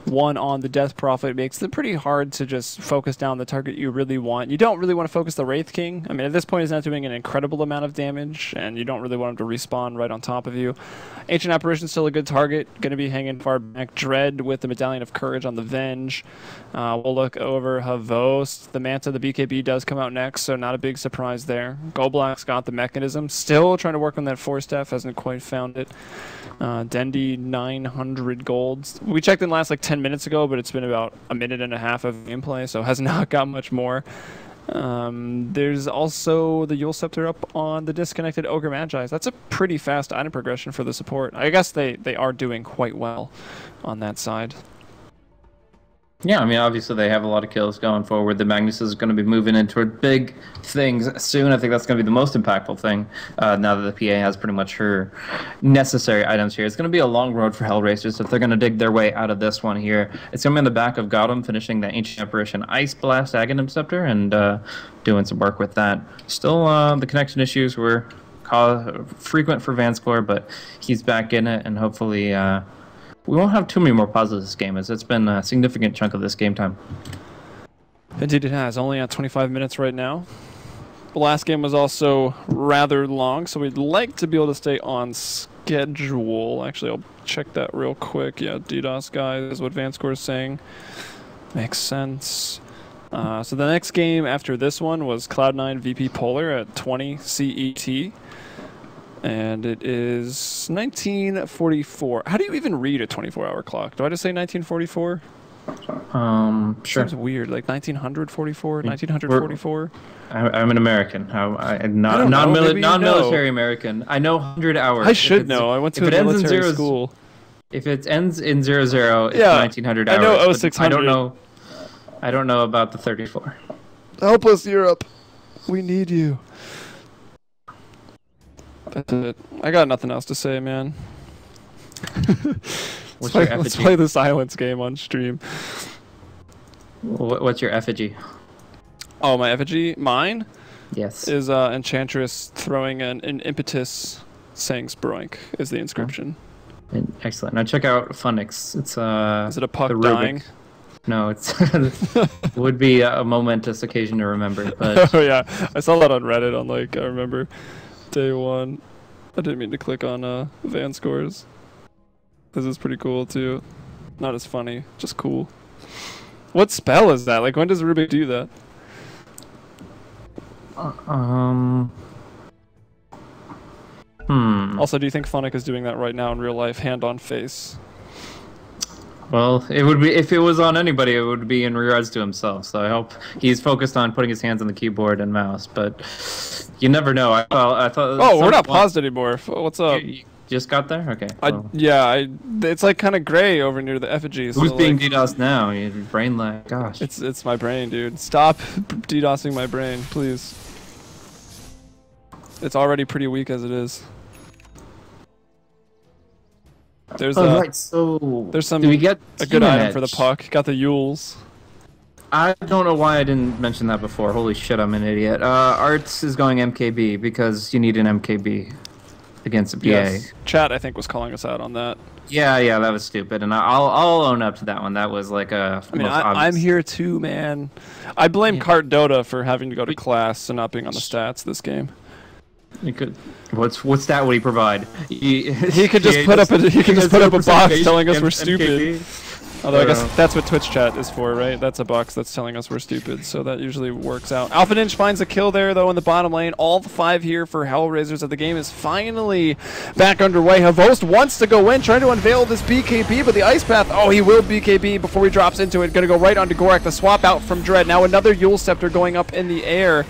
1 on the Death Prophet. It makes it pretty hard to just focus down the target you really want. You don't really want to focus the Wraith King. I mean, at this point, he's not doing an incredible amount of damage, and you don't really want him to respawn right on top of you. Ancient Apparition's still a good target. Going to be hanging far back. Dread with the Medallion of Courage on the Venge. We'll look over Havost. The Manta, the BKB does come out next, so not a big surprise there. Goldblack's got the Mechanism. Still trying to work on that Force Staff. Hasn't quite found it. Dendy, 900 golds. We checked in last like 10 minutes ago, but it's been about a minute and a half of gameplay, so has not got much more. There's also the Yule Scepter up on the Disconnected Ogre Magi. That's a pretty fast item progression for the support. I guess they are doing quite well on that side. Yeah, I mean, obviously they have a lot of kills going forward. The Magnus is going to be moving into big things soon. I think that's going to be the most impactful thing now that the PA has pretty much her necessary items here. It's going to be a long road for HellRaisers if they're going to dig their way out of this one here. It's going to be on the back of Gotham, finishing the Ancient Apparition Ice Blast Aghanim Scepter and doing some work with that. Still, the connection issues were frequent for Vanscore, but he's back in it, and hopefully... we won't have too many more pauses this game, as it's been a significant chunk of this game time. Indeed it has. Only at 25 minutes right now. The last game was also rather long, so we'd like to be able to stay on schedule. Actually, I'll check that real quick. Yeah, DDoS guy is what Vanscore is saying. Makes sense. So the next game after this one was Cloud9 VP Polar at 20 CET. And it is 1944. How do you even read a 24-hour clock? Do I just say 1944? Sure. Seems weird, like 1944, 1944. I'm an American. I'm not non-military American. I know 100 hours. I should know. I went to a military school. If it ends in 00, it's yeah, 1900 hours. I know 0600. I don't know about the 34. Help us, Europe. We need you. That's it. I got nothing else to say, man. Let's play the silence game on stream. What's your effigy? Oh, my effigy? Mine? Yes. Is Enchantress throwing an impetus saying Sproink is the inscription. Oh. Excellent. Now check out Funix. It's Is it a puck dying? No, it's would be a momentous occasion to remember. But oh yeah, I saw that on Reddit on like I remember day 1. I didn't mean to click on Vanscore's. This is pretty cool too. Not as funny, just cool. What spell is that? Like when does Rubik do that? Also, do you think Funnick is doing that right now in real life, hand on face? Well, it would be if it was on anybody, it would be in regards to himself. So I hope he's focused on putting his hands on the keyboard and mouse. But you never know. I thought. Oh, we're not paused anymore. What's up? You just got there? Okay. It's like kind of gray over near the effigies. Who's so being like, DDoSed now? Your brain lag. Gosh. It's my brain, dude. Stop DDoSing my brain, please. It's already pretty weak as it is. There's there's some do we get a good item for the puck. Got the Yules. I don't know why I didn't mention that before. Holy shit, I'm an idiot. Arts is going MKB because you need an MKB against a PA. Yes. Chat, I think, was calling us out on that. Yeah, that was stupid, and I'll own up to that one. That was like a. I mean, I'm here too, man. I blame Cart Dota for having to go to class and not being on the stats this game. You could. What stat would he provide? He could just put up a box telling us we're stupid. Although I guess that's what Twitch chat is for, right? That's a box that's telling us we're stupid, so that usually works out. Alpha Ninja finds a kill there, though, in the bottom lane. All 5 here for HellRaisers, as the game is finally back underway. Havost wants to go in, trying to unveil this BKB, but the Ice Path, oh, he will BKB before he drops into it. Gonna go right onto Gorak, the swap out from Dread. Now another Yule Scepter going up in the air.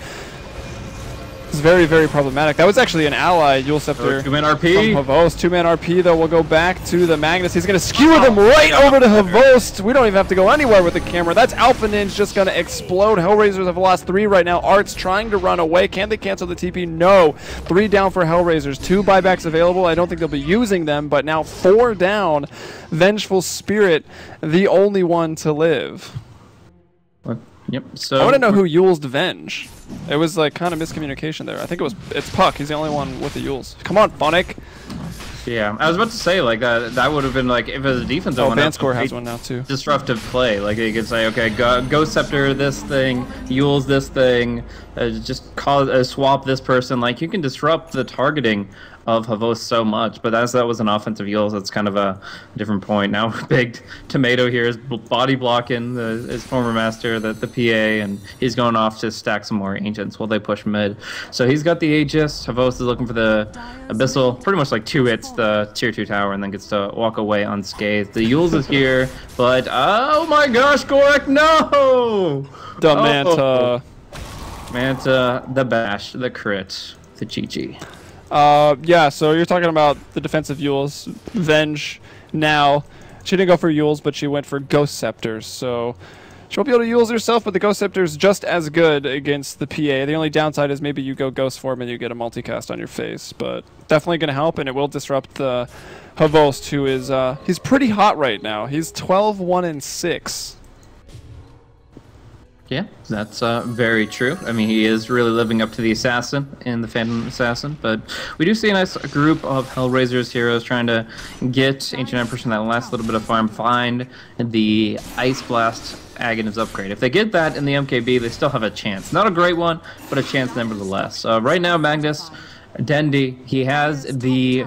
It's very, very problematic. That was actually an ally, Yule Scepter. 2-man RP. From Havost. 2-man RP, though, will go back to the Magnus. He's going to skewer them right over to Havost. We don't even have to go anywhere with the camera. That's Alpha Ninja just going to explode. HellRaisers have lost 3 right now. Art's trying to run away. Can they cancel the TP? No. 3 down for HellRaisers. 2 buybacks available. I don't think they'll be using them, but now 4 down. Vengeful Spirit, the only one to live. Yep. So I want to know who Yule's Venge. It was like kind of miscommunication there. I think it's Puck. He's the only one with the Yules. Come on, Phonic. Yeah, I was about to say like that would have been like if it was a defensive one. Vanscore has one now too. Disruptive play, like you could say, okay, go Scepter this thing, Yule's this thing, just swap this person. Like you can disrupt the targeting of Havost so much, but as that was an offensive Yules, that's kind of a different point. Now Big Tomato here is body blocking his former master, the PA, and he's going off to stack some more Ancients while they push mid. So he's got the Aegis. Havost is looking for the Abyssal, pretty much like 2 hits the tier 2 tower and then gets to walk away unscathed. The Yules is here, but oh my gosh, Gorak, no! The Manta. Manta, the bash, the crit, the GG. Yeah, so you're talking about the defensive Yules. Venge now. She didn't go for Yules, but she went for Ghost Scepters. So she won't be able to Yules herself, but the Ghost Scepter's just as good against the PA. The only downside is maybe you go Ghost form and you get a multicast on your face. But definitely going to help, and it will disrupt the Havost, who is he's pretty hot right now. He's 12-1-6. Yeah, that's very true. I mean, he is really living up to the Assassin in the Phantom Assassin, but we do see a nice group of HellRaisers heroes trying to get Ancient Empress in that last little bit of farm, find the Ice Blast Aghanim upgrade. If they get that in the MKB, they still have a chance. Not a great one, but a chance nevertheless. Right now, Magnus Dendi, he has the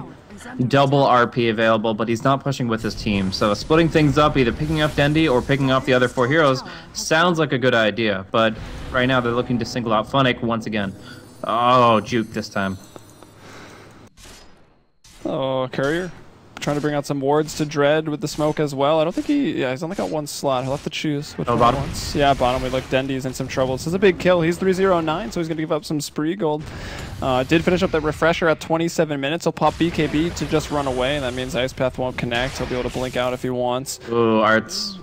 double RP available, but he's not pushing with his team. So splitting things up, either picking up Dendi or picking off the other 4 heroes, sounds like a good idea. But right now they're looking to single out Phonic once again. Oh, juke this time. Oh, Courier. Trying to bring out some wards to Dread with the smoke as well. I don't think he's only got 1 slot. He'll have to choose which one he wants. Yeah, bottom. We look, Dendi's in some trouble. This is a big kill. He's 3-0-9, so he's going to give up some spree gold. Did finish up that refresher at 27 minutes. He'll pop BKB to just run away, and that means Ice Path won't connect. He'll be able to blink out if he wants. Ooh, Arts.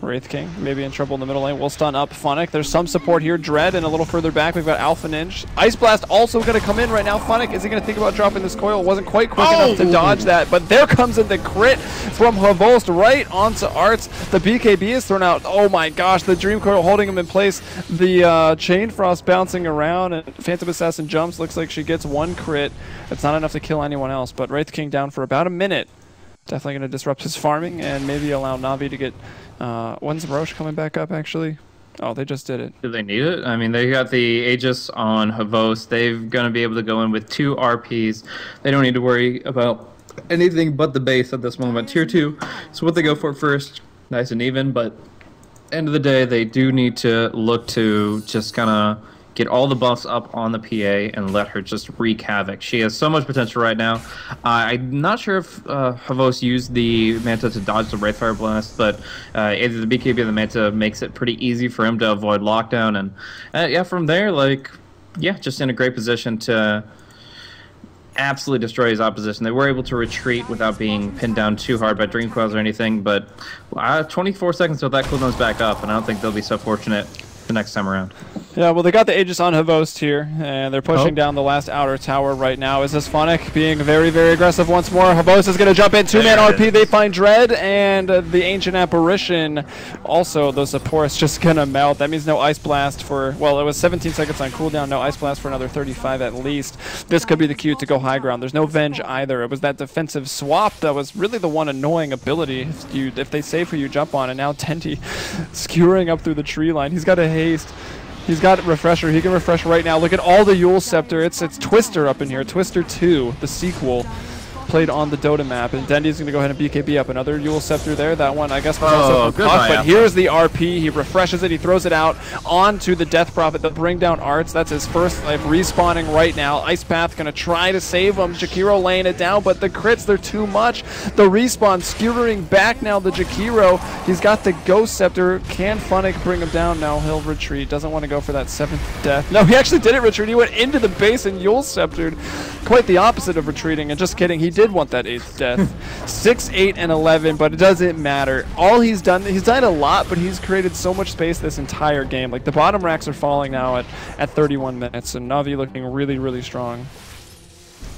Wraith King maybe in trouble in the middle lane. We'll stun up Phonic. There's some support here. Dread, and a little further back we've got Alpha Ninja. Ice Blast also going to come in right now. Phonic, is he going to think about dropping this coil? Wasn't quite quick enough to dodge that, but there comes in the crit from Havost right onto Arts. The BKB is thrown out. Oh my gosh, the Dream Coil holding him in place. The Chain Frost bouncing around, and Phantom Assassin jumps. Looks like she gets 1 crit. It's not enough to kill anyone else, but Wraith King down for about a minute. Definitely going to disrupt his farming and maybe allow Navi to get... when's Roche coming back up, actually? Oh, they just did it. Do they need it? I mean, they got the Aegis on Havost. They're going to be able to go in with 2 RPs. They don't need to worry about anything but the base at this moment. Tier 2 is what they go for first. Nice and even, but end of the day, they do need to look to just kind of get all the buffs up on the PA and let her just wreak havoc. She has so much potential right now. I'm not sure if Havost used the Manta to dodge the Wraithfire Blast, but either the BKB or the Manta makes it pretty easy for him to avoid lockdown. And yeah, from there, like, yeah, just in a great position to absolutely destroy his opposition. They were able to retreat without being pinned down too hard by Dream Coils or anything, but 24 seconds till that cooldown's back up, and I don't think they'll be so fortunate the next time around. Yeah, well, they got the Aegis on Havost here, and they're pushing down the last outer tower right now. Is this Phonic being very, very aggressive once more? Havost is going to jump in, 2-man RP. They find Dread, and the Ancient Apparition. Also, the Zepporus just going to melt. That means no Ice Blast for, well, it was 17 seconds on cooldown. No Ice Blast for another 35 at least. This could be the cue to go high ground. There's no Venge either. It was that defensive swap that was really the one annoying ability. If they save who you jump on, and now Tenti skewering up through the tree line. He's got a haste. He's got Refresher. He can refresh right now. Look at all the Yule Scepter. It's Twister up in here. Twister 2, the sequel. played on the Dota map. And Dendy's going to go ahead and BKB up another Yule Scepter there. That one, I guess, was also for Puck, but here's the RP. He refreshes it. He throws it out onto the Death Prophet. They'll bring down Arts. That's his first life, respawning right now. Ice Path going to try to save him. Jakiro laying it down, but the crits, they're too much. The respawn skewering back now, the Jakiro. He's got the Ghost Scepter. Can Funnick bring him down? No, he'll retreat. Doesn't want to go for that 7th death. No, he actually didn't retreat. He went into the base and Yule Sceptered. Quite the opposite of retreating. And just kidding, he did want that 8th death. 6, 8, and 11, but it doesn't matter. All he's done, he's died a lot, but he's created so much space this entire game. Like, the bottom racks are falling now at 31 minutes, and Navi looking really, really strong.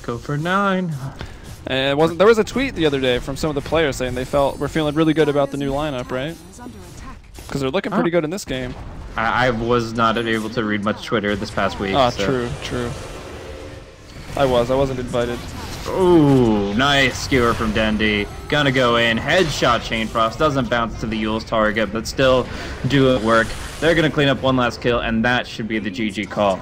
Go for 9. And there was a tweet the other day from some of the players saying we're feeling really good about the new lineup, right? Because they're looking pretty good in this game. I was not able to read much Twitter this past week. Oh, so. True. I wasn't invited. Ooh, nice skewer from Dendy. Gonna go in. Headshot Chain Frost. Doesn't bounce to the Yule's target, but still doing work. They're gonna clean up one last kill, and that should be the GG call.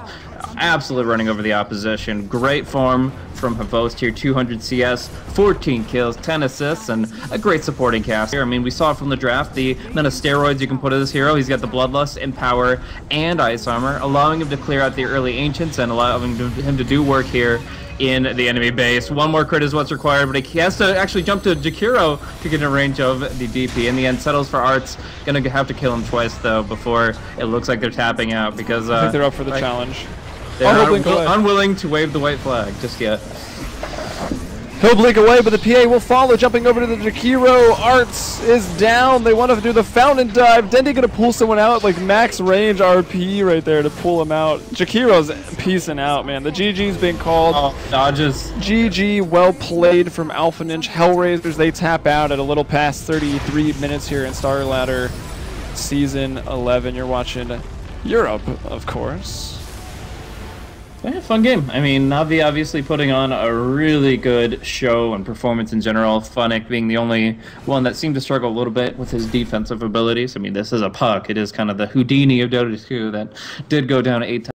Absolute running over the opposition. Great form from Havost here. 200 CS, 14 kills, 10 assists, and a great supporting cast here. I mean, we saw from the draft the amount of steroids you can put in this hero. He's got the Bloodlust, Empower, and Ice Armor, allowing him to clear out the early Ancients and allowing him to do work here in the enemy base. One more crit is what's required, but he has to actually jump to Jakiro to get in range of the DP. In the end, settles for Arts. Gonna have to kill him twice, though, before it looks like they're tapping out, because I think they're up for the challenge. They're unwilling to wave the white flag just yet. He'll blink away, but the PA will follow, jumping over to the Jakiro. Arts is down. They want to do the fountain dive. Dendy going to pull someone out, like max range RP right there to pull him out. Jakiro's piecing out, man. The GG's being called. Oh, dodges. GG, well played from Alpha Ninja. HellRaisers, they tap out at a little past 33 minutes here in Starladder Season 11. You're watching Europe, of course. Yeah, fun game. I mean, Navi obviously putting on a really good show and performance in general. Funnick being the only one that seemed to struggle a little bit with his defensive abilities. I mean, this is a Puck. It is kind of the Houdini of Dota 2 that did go down 8 times.